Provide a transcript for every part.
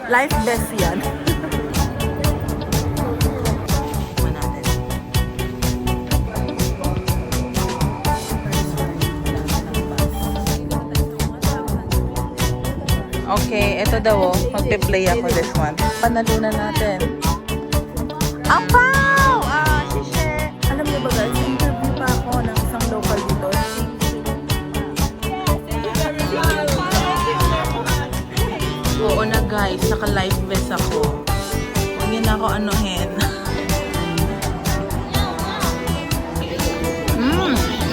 Life best yan. Okay, ito daw oh. Magpe-play ako this one. Panalunan natin. Apaw! Shishe! Alam niyo ba guys, interview pa ako ng isang local dito. Oo na guys, naka-life vest ako. Huwag niyo na ako anuhin.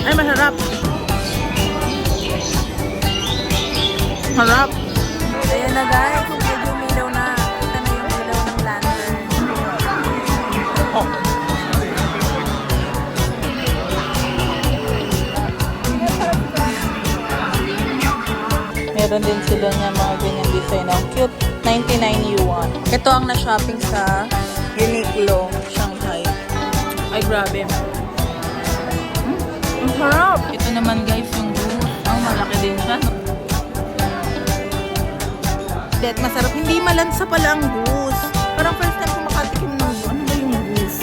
Ay, masarap! Harap! Ayan na guys, medyo umilaw na. Kita na yung ilaw ng lantern. Oh. Meron din sila niya mga ganyan design. Ang cute. 99 yuan. Ito ang na-shopping sa Uniqlo, Shanghai. Ay, grabe. Ang sarap! Ito naman guys yung goose. Ang malaki din siya. At masarap. Hindi malansa pala ang goose. Parang first time ko makatikim ng goose. Ano ba yung goose?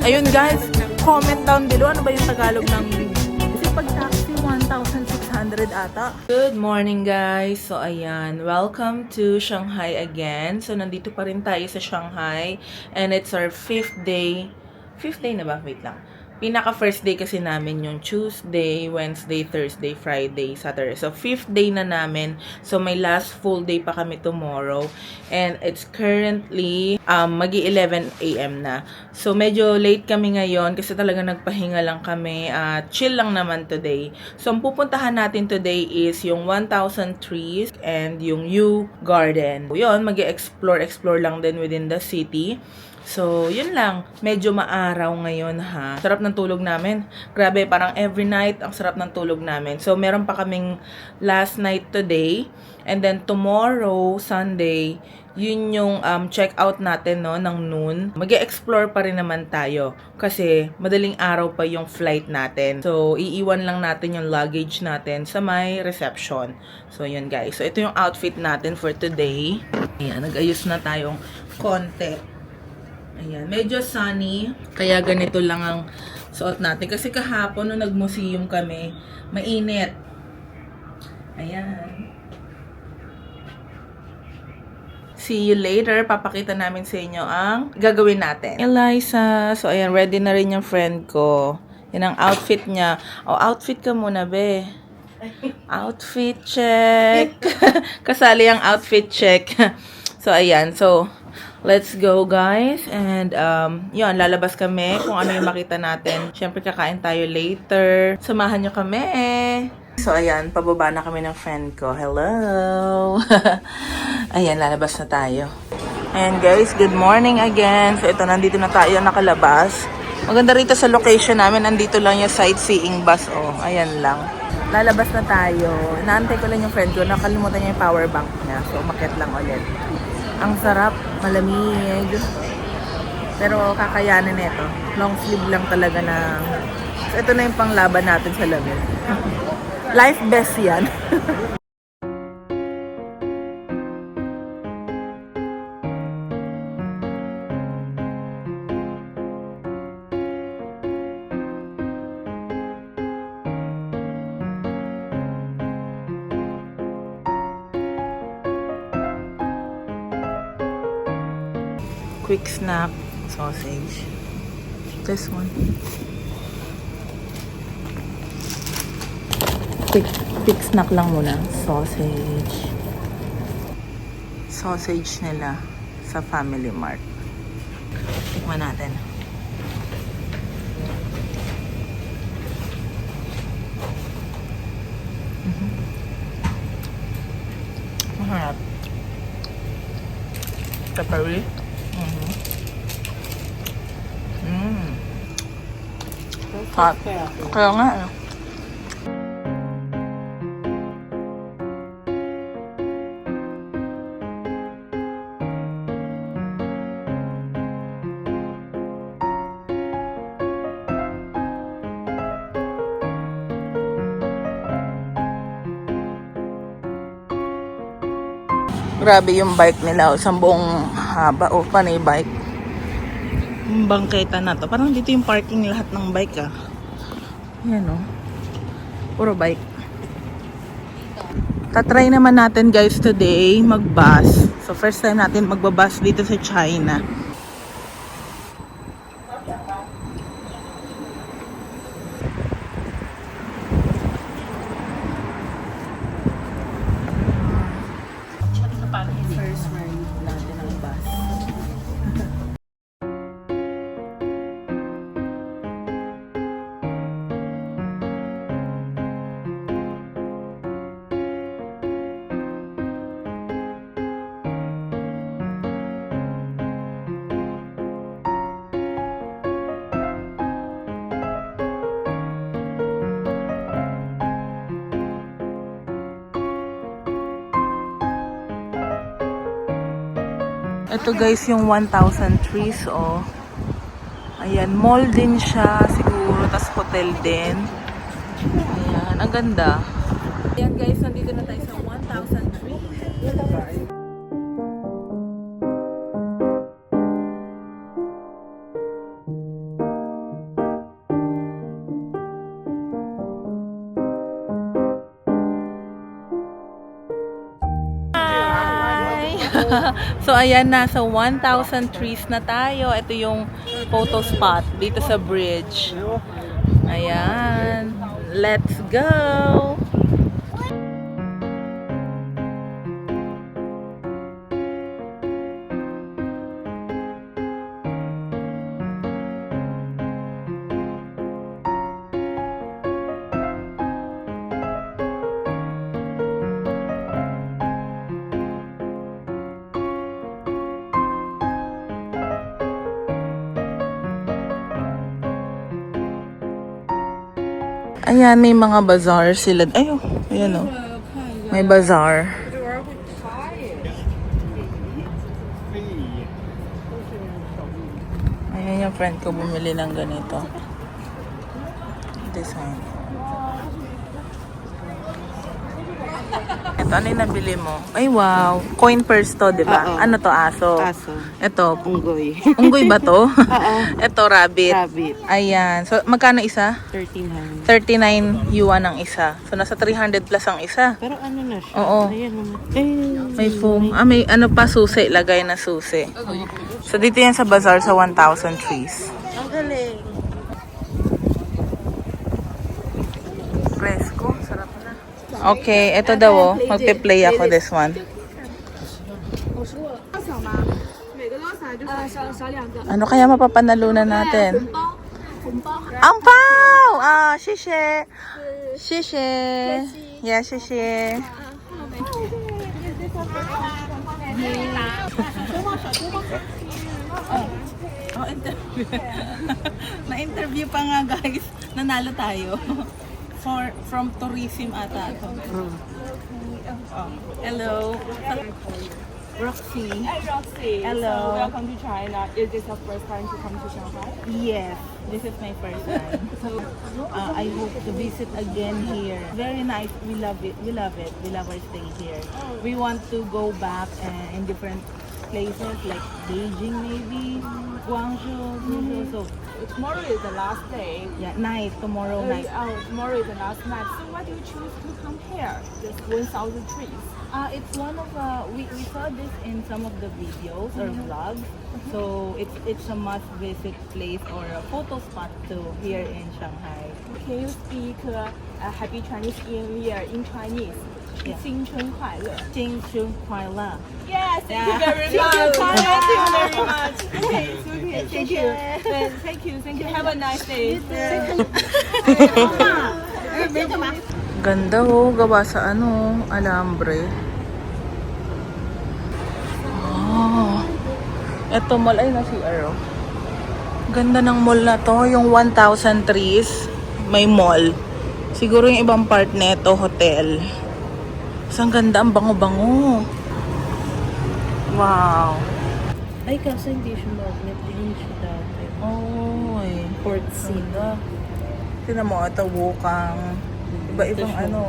Ayun guys, comment down below. Ano ba yung Tagalog ng goose? Kasi pag taxi, 1,600 ata. Good morning guys. So ayan, welcome to Shanghai again. So nandito pa rin tayo sa Shanghai. And it's our 5th day. 5th day na ba? Wait lang. Pinaka first day kasi namin yung Tuesday, Wednesday, Thursday, Friday, Saturday. So, 5th day na namin. So, may last full day pa kami tomorrow. And it's currently magi-11 AM na. So, medyo late kami ngayon kasi talaga nagpahinga lang kami. Chill lang naman today. So, ang pupuntahan natin today is yung 1,000 trees and yung U Garden. Yun, magi-explore lang din within the city. So, yun lang. Medyo maaraw ngayon ha. Sarap ng tulog namin. Grabe, parang every night, ang sarap ng tulog namin. So, meron pa kaming last night today. And then, tomorrow, Sunday, yun yung check-out natin no, ng noon. Mag-explore pa rin naman tayo. Kasi, madaling araw pa yung flight natin. So, iiwan lang natin yung luggage natin sa may reception. So, yun guys. So, ito yung outfit natin for today. Ayan, nag-ayos na tayong konti. Ayan, medyo sunny, kaya ganito lang ang suot natin. Kasi kahapon, nung nag-museum kami, mainit. Ayan. See you later. Papakita namin sa inyo ang gagawin natin. Eliza. So, ayan, ready na rin yung friend ko. Yan ang outfit niya. O, outfit ka muna, be. Outfit check. Kasali ang outfit check. So, ayan. So, let's go guys. And yun, lalabas kami kung ano yung makita natin. Siyempre kakain tayo later. Samahan nyo kami. So ayan, pababa na kami ng friend ko. Hello. Ayan, lalabas na tayo. Ayan guys, good morning again. So ito, nandito na tayo nakalabas. Maganda rito sa location namin. Nandito lang yung sightseeing bus. Oh, ayan lang. Lalabas na tayo. Naantay ko lang yung friend ko. Nakalimutan niya yung power bank niya. So umakyat lang ulit. Ang sarap, malamig. Pero kakayanin nito. Long sleeve lang talaga na. So, ito na yung panglaban natin sa lamig. Life best yan. Quick snack sausage. This one. Quick snack lang muna. Sausage. Sausage nila sa Family Mart. Tikman natin. Masarap. Peppery. Hot. Kaya nga eh. Grabe yung bike nila. Isang buong haba. O, panay bike. Yung bangketa na to. Parang dito yung parking lahat ng bike ah. Yan o. Puro bike. Tatry naman natin guys today mag-bus. So first time natin magbabus dito sa China. First ride natin ang bus. Ito guys yung 1,000 trees oh. Ayan, mall din siya siguro, tas hotel din. Ayan, ang ganda. Ayan guys, nandito na tayo sa 1,000 trees. So ayan, nasa 1,000 trees na tayo. Ito yung photo spot dito sa bridge. Ayan. Let's go! Ayan, may mga bazaar sila. Ayun, ayan o. May bazaar. Ayan yung friend ko bumili ng ganito. Design. Ito, ano yung nabili mo? Ay, wow. Coin purse to, di ba? Oo. Ano to, aso? Aso. Ito, Unggoy. unggoy ba to? Oo. Ito, rabbit. Rabbit. Ayan. So, magkano isa? 1300. 39 yuan ang isa. So, nasa 300 plus ang isa. Pero ano na siya? Oo. Ayan naman. Eh, May foam. Ah, may ano pa, susi. Lagay na susi. So, dito yan sa bazaar sa 1,000 trees. ang galing. Fresco. Sarap na. Okay, ito daw oh. Magpe-play ako this one. Ano kaya mapapanalunan natin? Ang pao! Ah, shishe. Shishe. Yeah, shishe. Oh, interview. Na-interview pa nga guys. Nanalo tayo. From tourism ata ito. Oh, hello. Roxy. Hi, Roxy. Hello. So, welcome to China. Is this your first time to come to Shanghai? Yes, this is my first time. So, I hope to visit again here. Very nice. We love it. We love it. We love our stay here. We want to go back in different places like Beijing maybe, Guangzhou, Suzhou. So, Tomorrow is the last day. yeah, night, tomorrow night. Tomorrow is the last night. So, why do you choose to come here? Just 1,000 trees. It's one of we saw this in some of the videos or vlogs. So it's a must visit place or a photo spot too here in Shanghai. Can you speak Happy Chinese New Year in Chinese? Yeah. 新春快乐. 新春快乐. Yes, thank you Yeah. very much. Thank you very much. Okay, it's okay. Thank you. Thank you. Have a nice day. Ganda oh, gawa sa ano, alambre. Oh. Eto mall ay nasi Aro. Ganda ng mall na to, yung 1,000 trees, may mall. Siguro yung ibang part neto hotel. Ang ganda, ang bango-bango. Wow. Ay, kaso hindi siya magnet. Hindi siya dati. Oh, Port Sina. Tingnan mo, ito wukang. Iba-ibang Ito siya. ano.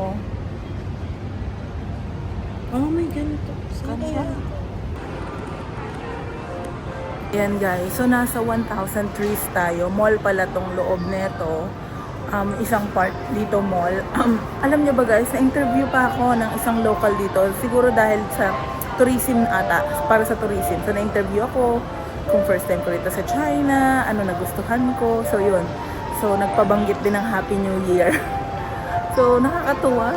Oh, may ganito. Ganda. Ayan guys, so nasa 1,000 trees tayo. Mall pala tong loob neto. Isang part dito mall. Alam niyo ba guys, na-interview pa ako ng isang local dito. Siguro dahil sa tourism ata, para sa tourism. So na-interview ako kung first time ko rito sa China, ano nagustuhan ko. So yun. So nagpabanggit din ng Happy New Year. So nakakatuwa.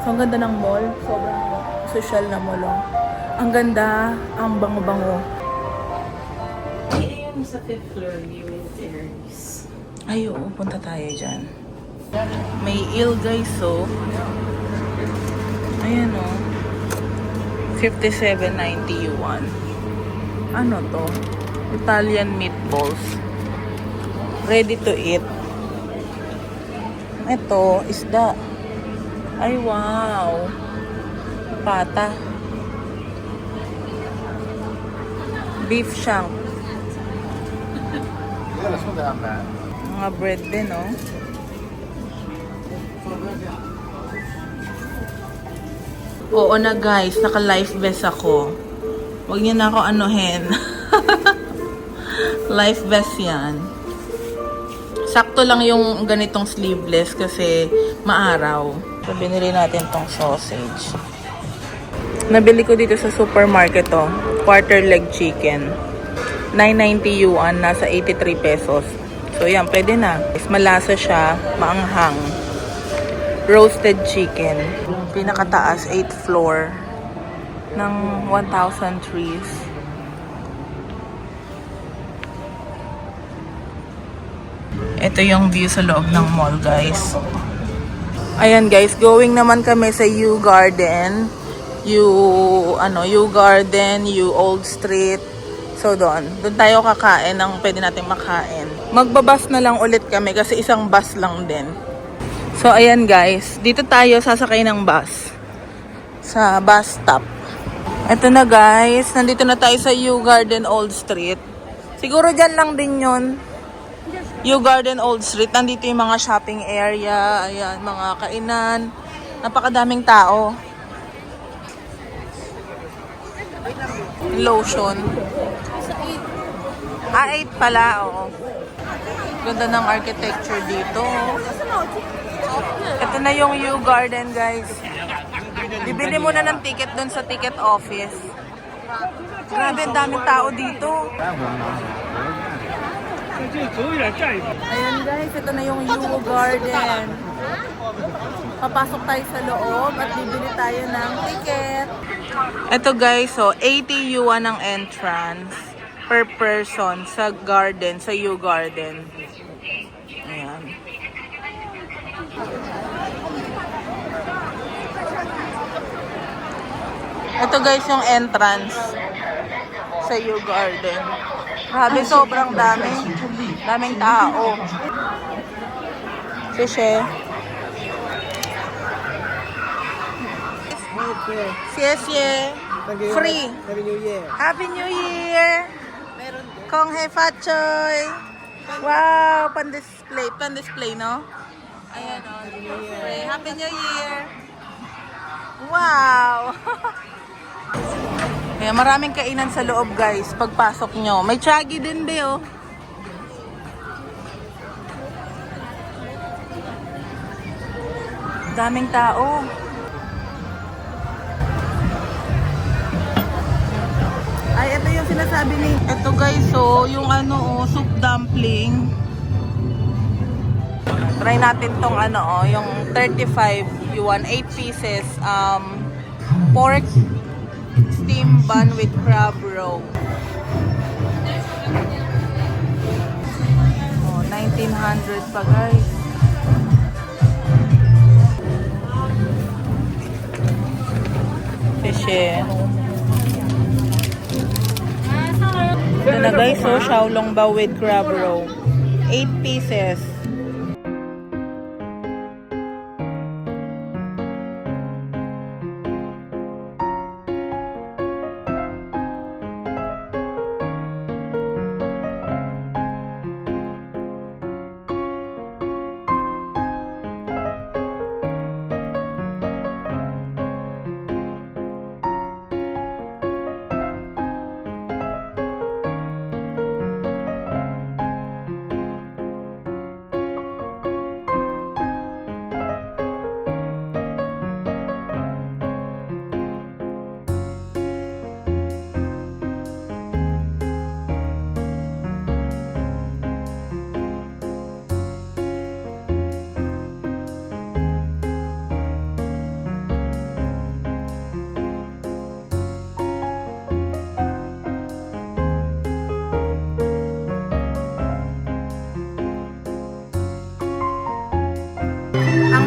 So ang ganda ng mall. Sobrang social na mall. Oh. Ang ganda, ang bango-bango. Ayun sa 5th floor, viewing terrace. Ay, oo, punta tayo dyan. May eel guys, so. Ayan o. 57.90 yuan. Ano to? Italian meatballs. Ready to eat. Ito, isda. Ay, wow. Pata. Beef shank. Mga bread din, oh. Oo na guys, naka-life vest ako. Huwag niyo na ako anuhin. Life vest yan. Sakto lang yung ganitong sleeveless kasi maaraw. So, binili natin tong sausage. Nabili ko dito sa supermarket, oh. Quarter leg chicken. 990 yuan, nasa 83 pesos. So, yan, pwede na. Malasa siya, maanghang. Roasted chicken. Pinakataas, 8th floor ng 1,000 trees. Ito yung view sa loob ng mall, guys. Ayan, guys, going naman kami sa U Garden. U Garden, U Old Street. So, doon tayo kakain ng pwede natin makain. Magbabas na lang ulit kami kasi isang bus lang din. So, ayan guys. Dito tayo sasakay ng bus. Sa bus stop. Ito na guys. Nandito na tayo sa U Garden Old Street. Siguro dyan lang din yun. U Garden Old Street. Nandito yung mga shopping area. Ayan, mga kainan. Napakadaming tao. Lotion. 8 pala, oo. Ganda ng architecture dito. Ito na yung U Garden, guys. Bibili muna ng ticket dun sa ticket office. Grabe, ang daming tao dito. Ayan guys, ito na yung U Garden. Papasok tayo sa loob at bibili tayo ng ticket. Ito guys, so 80 yuan ang entrance per person sa garden, sa U Garden. Ayan. Ito guys yung entrance sa U Garden. Grabe, sobrang dami. Daming tao. Fishe. Xie. Free. Happy New Year. Happy New Year! Kong Hei Fat Choy! Wow! Pan-display, no? Ayan o. Happy New Year! Wow! Kaya maraming kainan sa loob guys, pagpasok nyo. May chagi din be oh. Daming tao. Ay, ito yung sinasabi ni... Ito guys, so, yung soup dumpling. Try natin tong yung 35 yuan, 8 pieces. Pork steam bun with crab roe. Oh, 1900 pa guys. Fishy. Ito na guys, so Xiaolong Bao with crab roe. 8 pieces.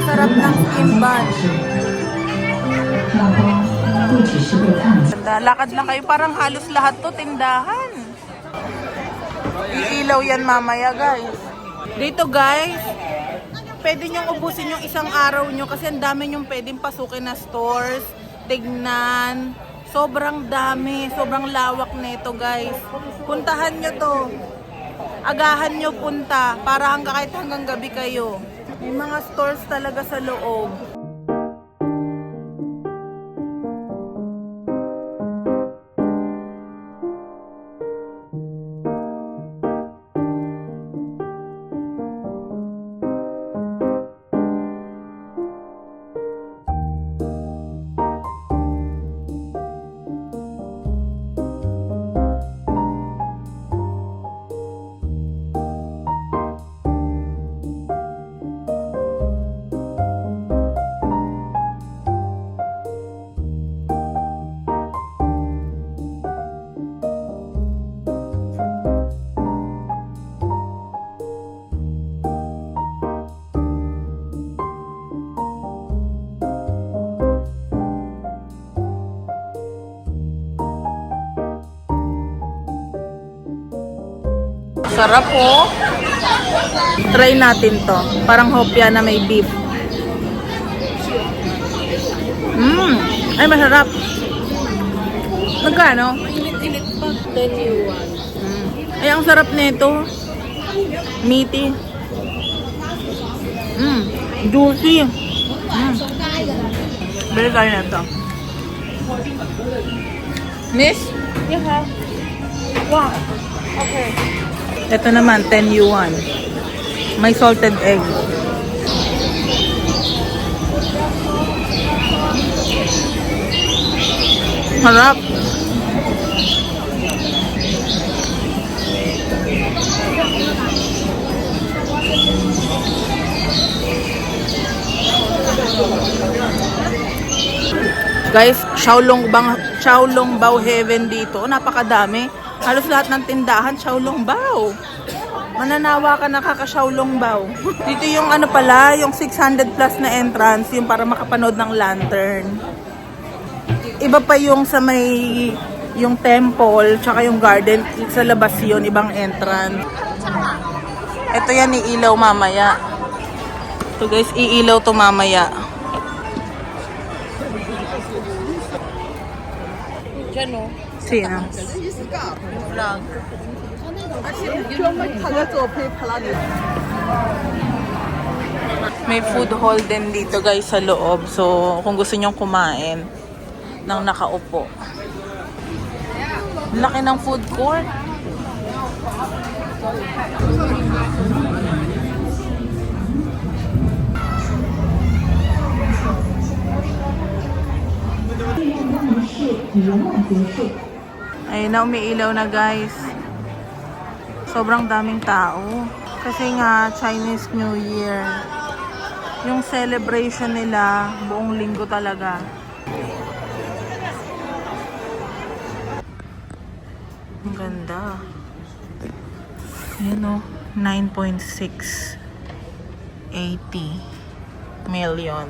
Napakasarap ng skin bun. Lakad lang kayo, parang halos lahat to tindahan. Iilaw yan mamaya, guys. Dito, guys, pwede nyong ubusin yung isang araw nyo kasi ang dami nyong pwedeng pasukin na stores, tignan. Sobrang dami, sobrang lawak nito, guys. Puntahan nyo to. Agahan nyo punta para kahit hanggang gabi kayo. May mga stores talaga sa loob. Sarap po. Try natin to. Parang hopya na may beef. Ay, masarap. Magkano? Init-init pa. Then you want. Ay, ang sarap nito. Meaty. Juicy. Bili tayo nito. Miss? Yeah. Wow. Okay. Ito naman, 10 yuan. May salted egg. Harap. Guys, Xiaolongbao Heaven dito. Napakadami. Halos lahat ng tindahan, Xiaolongbao. Mananawa ka nakaka-Xiaolongbao. Dito yung ano pala, yung 600 plus na entrance, yung para makapanood ng lantern. Iba pa yung sa may, yung temple, tsaka yung garden, sa labas yun, ibang entrance. Ito yan, iilaw mamaya. So guys, iilaw to mamaya. Diyan o. Sino? Vlog. May food hall din dito guys sa loob. So, kung gusto nyong kumain ng nakaupo. Laki ng food court. Ayun na, umiilaw na guys. Sobrang daming tao. Kasi nga, Chinese New Year. Yung celebration nila, buong linggo talaga. Ang ganda. Ayan o, 9.680 million.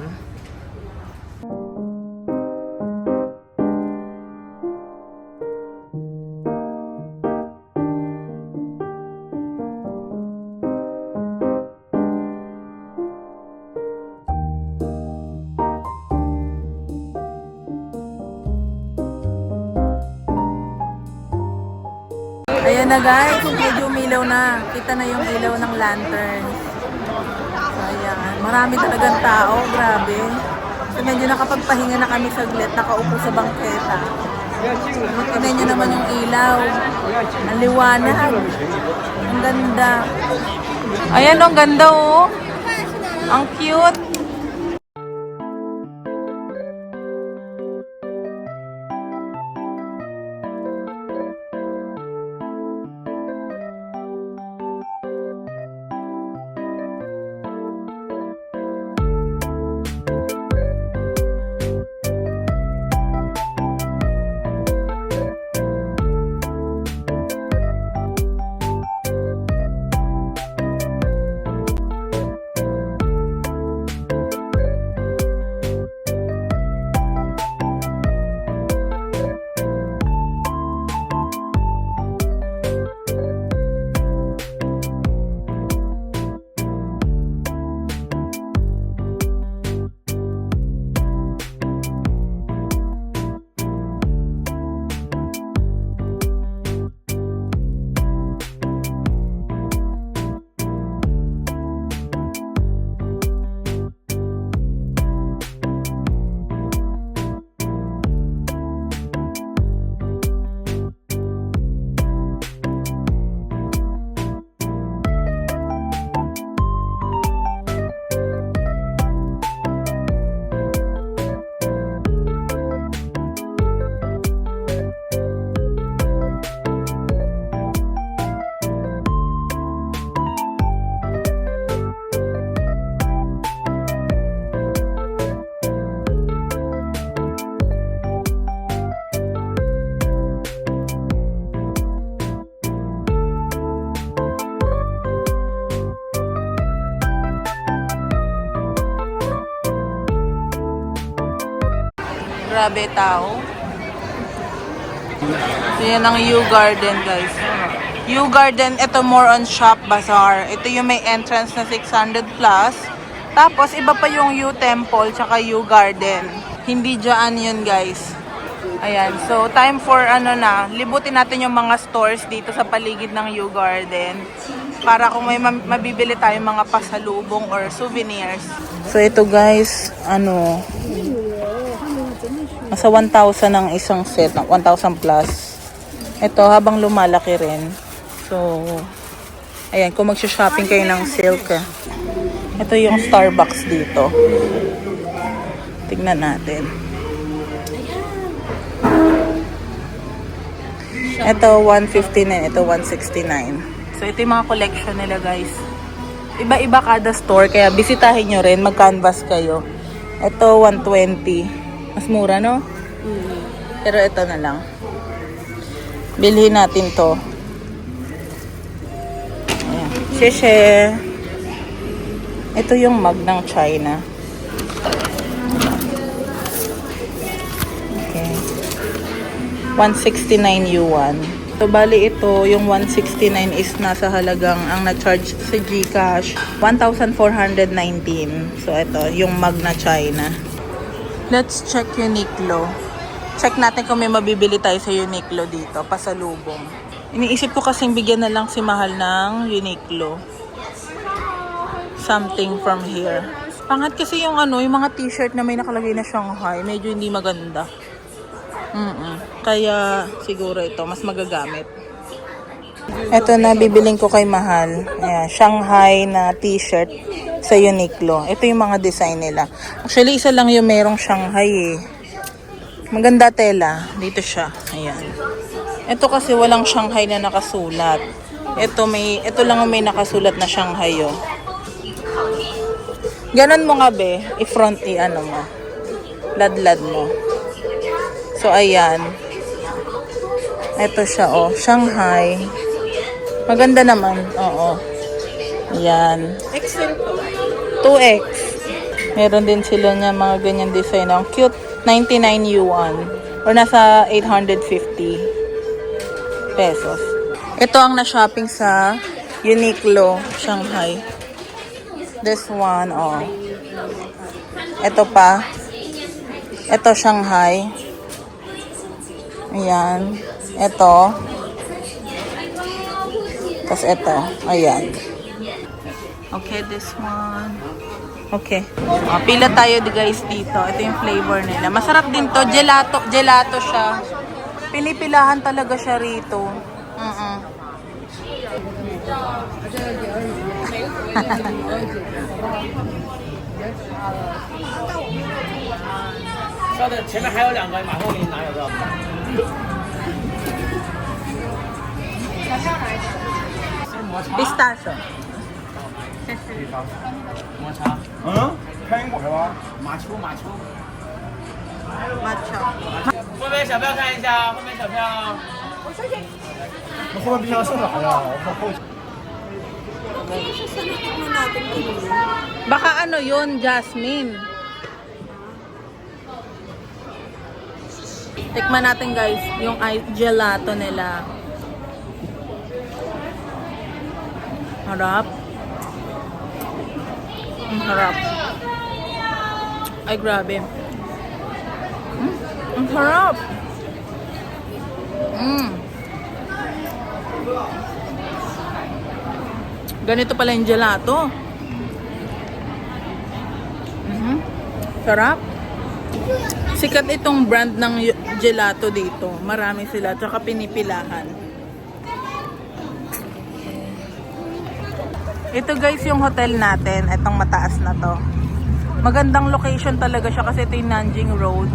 Ayan na guys, medyo umilaw na. Kita na yung ilaw ng lantern. So ayan, marami talagang tao, grabe. So medyo nakapagpahinga na kami saglit, nakaupo sa bangketa. Tingnan nyo naman yung ilaw. Ang liwanag. Ang ganda. Ayan, ang ganda oh. Ang cute. Grabe tao. So, yan ang U Garden, guys. U Garden, ito more on shop bazaar. Ito yung may entrance na 600 plus. Tapos, iba pa yung U Temple, tsaka U Garden. Hindi dyan yun, guys. Ayan. So, time for libutin natin yung mga stores dito sa paligid ng U Garden. Para kung may mabibili tayong mga pasalubong or souvenirs. So, ito guys, nasa 1,000 ang isang set, 1,000 plus. Ito, habang lumalaki rin. So, ayan, kung magsha-shopping kayo ng silk. Ito yung Starbucks dito. Tignan natin. Ito, 159. Ito, 169. So, ito yung mga collection nila, guys. Iba-iba kada store, kaya bisitahin nyo rin, mag-canvas kayo. Ito, 120. Mas mura, no? Pero ito na lang. Bilhin natin to. Ayan. Sheshe. Ito yung mug ng China. Okay. 169 yuan. So, bali ito, yung 169 is nasa halagang, ang na-charge sa GCash, 1,419. So, ito, yung mug na China. Let's check Uniqlo. Check natin kung may mabibili tayo sa Uniqlo dito, pasalubong. Iniisip ko kasing bigyan na lang si Mahal ng Uniqlo. Something from here. Pangat kasi yung yung mga t-shirt na may nakalagay na Shanghai, medyo hindi maganda. Kaya siguro ito mas magagamit. Ito na bibiling ko kay Mahal. Ayan, Shanghai na t-shirt sa Uniqlo. Ito yung mga design nila. Actually, isa lang yung merong Shanghai eh. Maganda tela. Dito siya. Ayan. Ito kasi walang Shanghai na nakasulat. Ito lang ang may nakasulat na Shanghai oh. Ganon mo nga be. I-front mo. Ladlad mo. So, ayan. Ito siya, oh. Shanghai. Maganda naman. Oo. Ayan. XL to. 2X. Meron din sila niya mga ganyan design. Ang cute. 99 yuan. Or nasa 850 pesos. Ito ang na-shopping sa Uniqlo, Shanghai. This one, oh. Ito pa. Ito, Shanghai. Ayan. Ito. Tapos ito. Ayan. Okay, this one. Okay. Pila tayo guys dito. Ito yung flavor nila. Masarap din to. Gelato. Gelato siya. Pinipilahan talaga siya rito. Pistachio. 看一会儿吧，马球。 Matcha. 后面小票看一下，后面小票。后面冰箱剩啥呀？我靠后。 Baka yun, Jasmine. Tikman natin guys, yung gelato nila. Harap. Ang harap. Ay, grabe. Ang harap. Ganito pala yung gelato. Sarap. Sikat itong brand ng gelato dito. Marami sila. Tsaka pinipilahan. Ito guys yung hotel natin. Itong mataas na to. Magandang location talaga siya kasi ito yung Nanjing Road.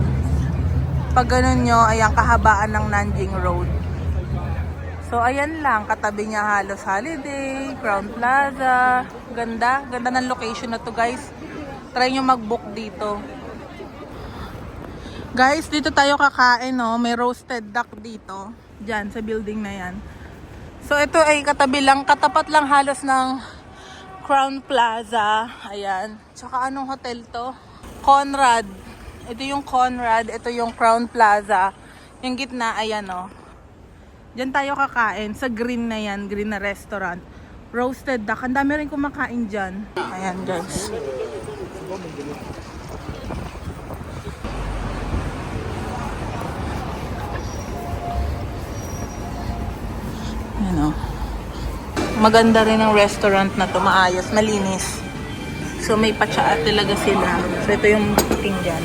Pag ganun nyo, ayan kahabaan ng Nanjing Road. So, ayan lang. Katabi niya halos Holiday, Crown Plaza. Ganda. Ganda ng location na to guys. Try nyo mag-book dito. Guys, dito tayo kakain, no? May roasted duck dito. Diyan, sa building na yan. So, ito ay katabi lang. Katapat lang halos ng Crown Plaza. Ayan. Tsaka anong hotel to? Conrad. Ito yung Conrad, ito yung Crown Plaza. Yung gitna, ayan o. Diyan tayo kakain sa green na yan, green na restaurant. Roasted duck. Ang dami rin kumakain dyan. Ayan guys. Ayan o. Maganda rin ang restaurant na to. Maayos, malinis. So may patsaa talaga sila. So ito yung booking dyan.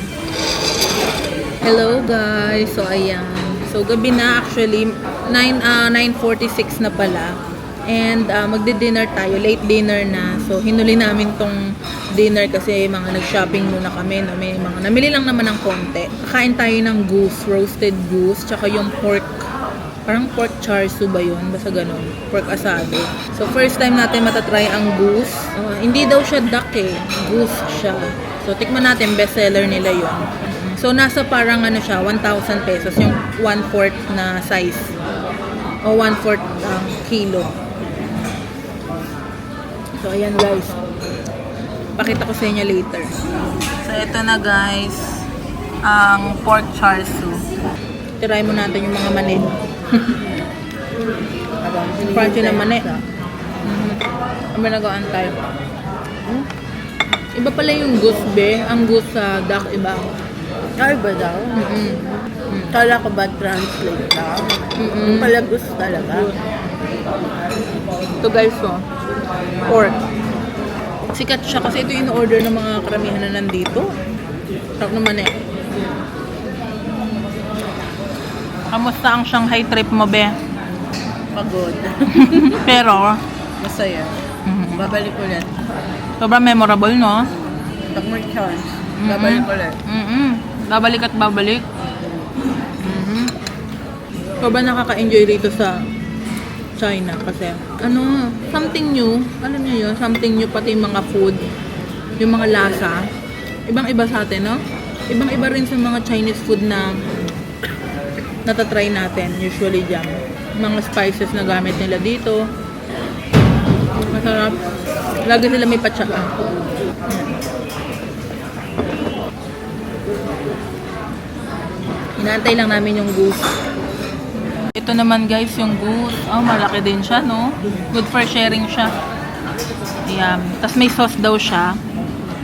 Hello guys. So ayan. So gabi na actually. 9:46 na pala. And magdi-dinner tayo. Late dinner na. So hinuli namin tong dinner kasi mga nag-shopping muna kami. No? May mga namili lang naman ng konti. Kain tayo ng goose. Roasted goose. Tsaka yung pork. Parang pork char siu ba yun? Basta ganun. Pork asado. So, first time natin matatry ang goose. Hindi daw siya duck eh. Goose siya. So, tikman natin. Bestseller nila yun. So, nasa parang ano siya, 1,000 pesos. Yung 1/4 na size. O 1/4 kilo. So, ayan guys. Pakita ko sa inyo later. So, ito na guys. Ang pork char siu. Try mo natin yung mga mani. Crunchy naman eh. Ang nagawa tayo. Iba pala yung goose be. Ang goose sa duck iba. Ay, ba daw? Kala ko ba translate ka? Pala goose talaga. Ito guys oh. Pork. Sikat siya kasi ito yung order ng mga karamihan na nandito. Sarap naman eh. Kamusta ang Shanghai trip mo, be? Pagod. Pero, Masaya. Babalik ulit. sobrang memorable, no? Pag may chance, babalik ulit. Babalik at babalik. Sobrang nakaka-enjoy rito sa China kasi, something new. Alam niyo yun, something new pati yung mga food, yung mga lasa. Ibang-iba sa atin, no? Ibang-iba rin sa mga Chinese food na natatry natin usually dyan. Mga spices na gamit nila dito. Masarap. Lagi sila may patsaa. Inaantay lang namin yung goose. Ito naman guys yung goose. Oh, malaki din siya, no? Good for sharing siya. Ayan. Tapos may sauce daw siya.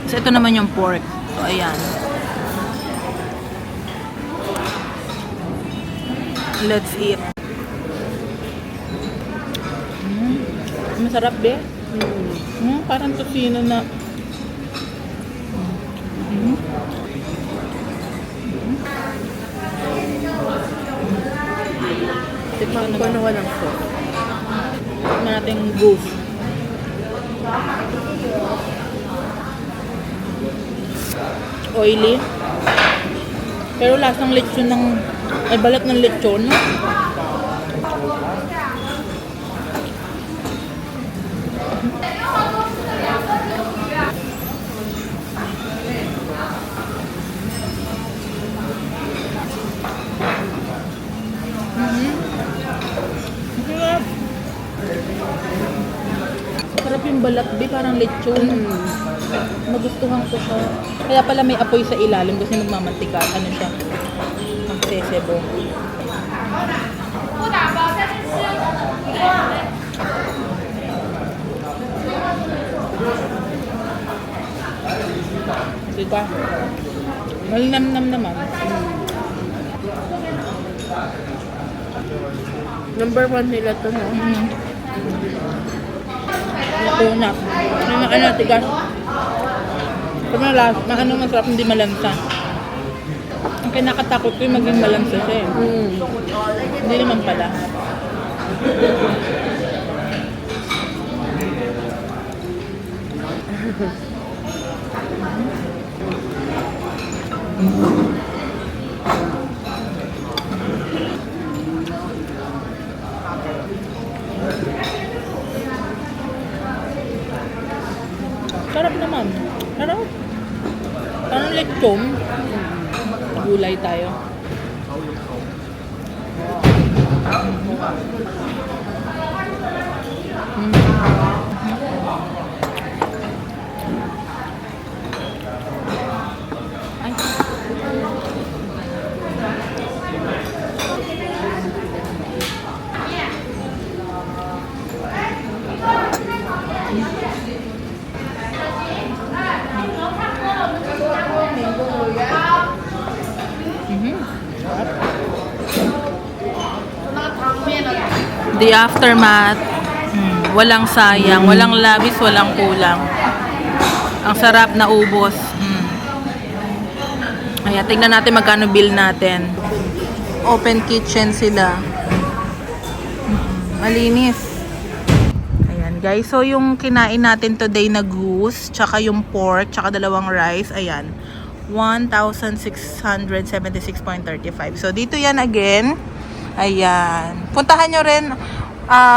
So ito naman yung pork. So ayan. Let's eat. Masarap, be. Parang tocino na. Tikman ko na walang sauce. Tikman natin yung goose. Oily. Pero lasang lechon ng... Ay, balat ng lechon. Sarap yung balat, be, parang lechon. Magustuhan ko siya. Kaya pala may apoy sa ilalim kasi magmamantika. Ano siya? Magsesebo. Diba? Malinamnam naman. Number 1 nila to, no? Natunak. Tigas. Pag masarap, hindi malansa. Ang kinakatakot ko yung maging malansa siya eh. Hindi naman pala. Sarap naman. Sarap. Parang lechon. Gulay tayo. Ay. The aftermath. Walang sayang, walang labis, walang kulang. Ang sarap na ubos. Ayan, tingnan natin magkano bill natin. Open kitchen sila. Malinis. Ayan guys, so yung kinain natin today na goose, tsaka yung pork, tsaka dalawang rice, ayan. 1,676.35. So dito yan again. Ayan. Puntahan nyo rin.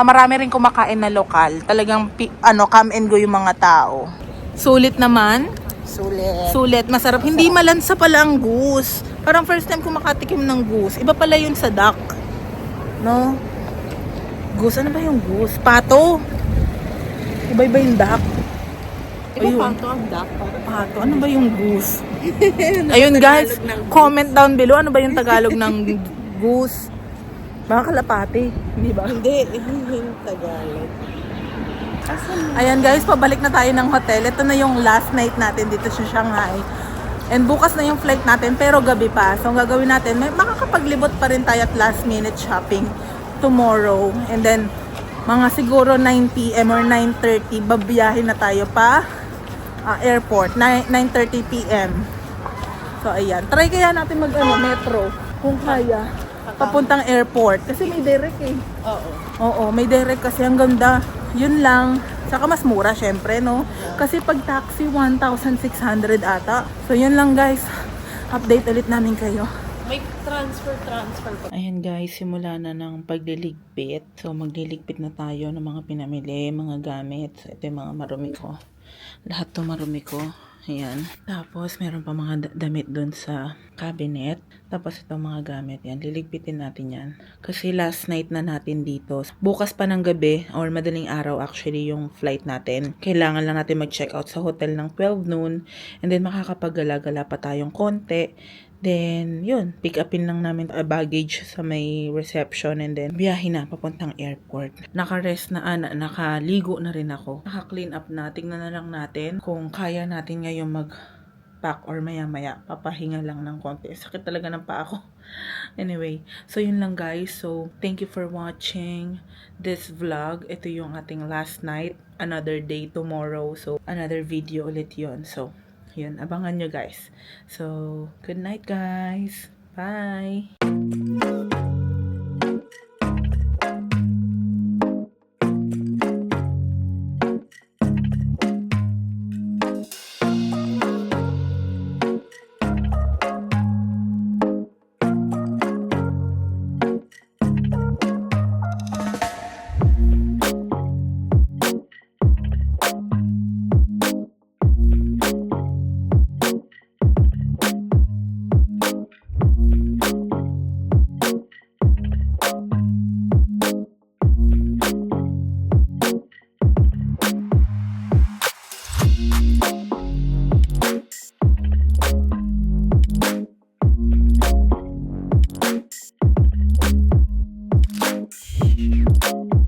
Marami rin kumakain na lokal. Talagang come and go yung mga tao. Sulit naman. Sulit. Masarap. Hindi malansa pala ang goose. Parang first time ko makatikim ng goose. Iba pala yun sa duck. No? Goose. Ano ba yung goose? Pato. Iba-iba yung duck. Ayun. Pato. Ano ba yung goose? Ayun guys. Comment down below. Ano ba yung Tagalog ng goose? Mga kalapati. Hindi ba? Hindi yung Tagalog. Ayan guys, pabalik na tayo ng hotel. Ito na yung last night natin dito sa Shanghai. And bukas na yung flight natin, pero gabi pa. So, ang gagawin natin, makakapaglibot pa rin tayo at last minute shopping tomorrow. And then, mga siguro 9 p.m. or 9:30, babiyahin na tayo pa airport. 9:30 p.m. So, ayan. Try kaya natin metro. Kung kaya. Papuntang airport. Kasi may direct eh. Oo, may direct kasi. Ang ganda. Yun lang. Saka mas mura syempre, no? Kasi pag taxi, 1,600 ata. So, yun lang guys. Update ulit namin kayo. May transfer pa. Ayan guys, simula na ng pagliligpit. So, magliligpit na tayo ng mga pinamili, mga gamit. So, ito yung mga marumi ko. Lahat to marumi ko. Ayan. Tapos, meron pa mga damit dun sa cabinet. Tapos, ito mga gamit. Yan. Liligpitin natin yan. Kasi last night na natin dito. Bukas pa ng gabi, or madaling araw actually, yung flight natin. Kailangan lang natin mag-check out sa hotel ng 12 noon. And then, makakapag-gala-gala pa tayong konti. Then, yun, pick upin lang namin baggage sa may reception and then biyahe na papuntang airport. Naka-rest na, nakaligo na rin ako. Naka-clean up na. Tingnan na lang natin kung kaya natin ngayon mag-pack or maya-maya. Papahinga lang ng konti. Sakit talaga ng paa ko. Anyway, so yun lang guys. So, thank you for watching this vlog. Ito yung ating last night. Another day tomorrow. So, another video ulit yun. So, yun, abangan nyo guys. So, good night guys. Bye! you.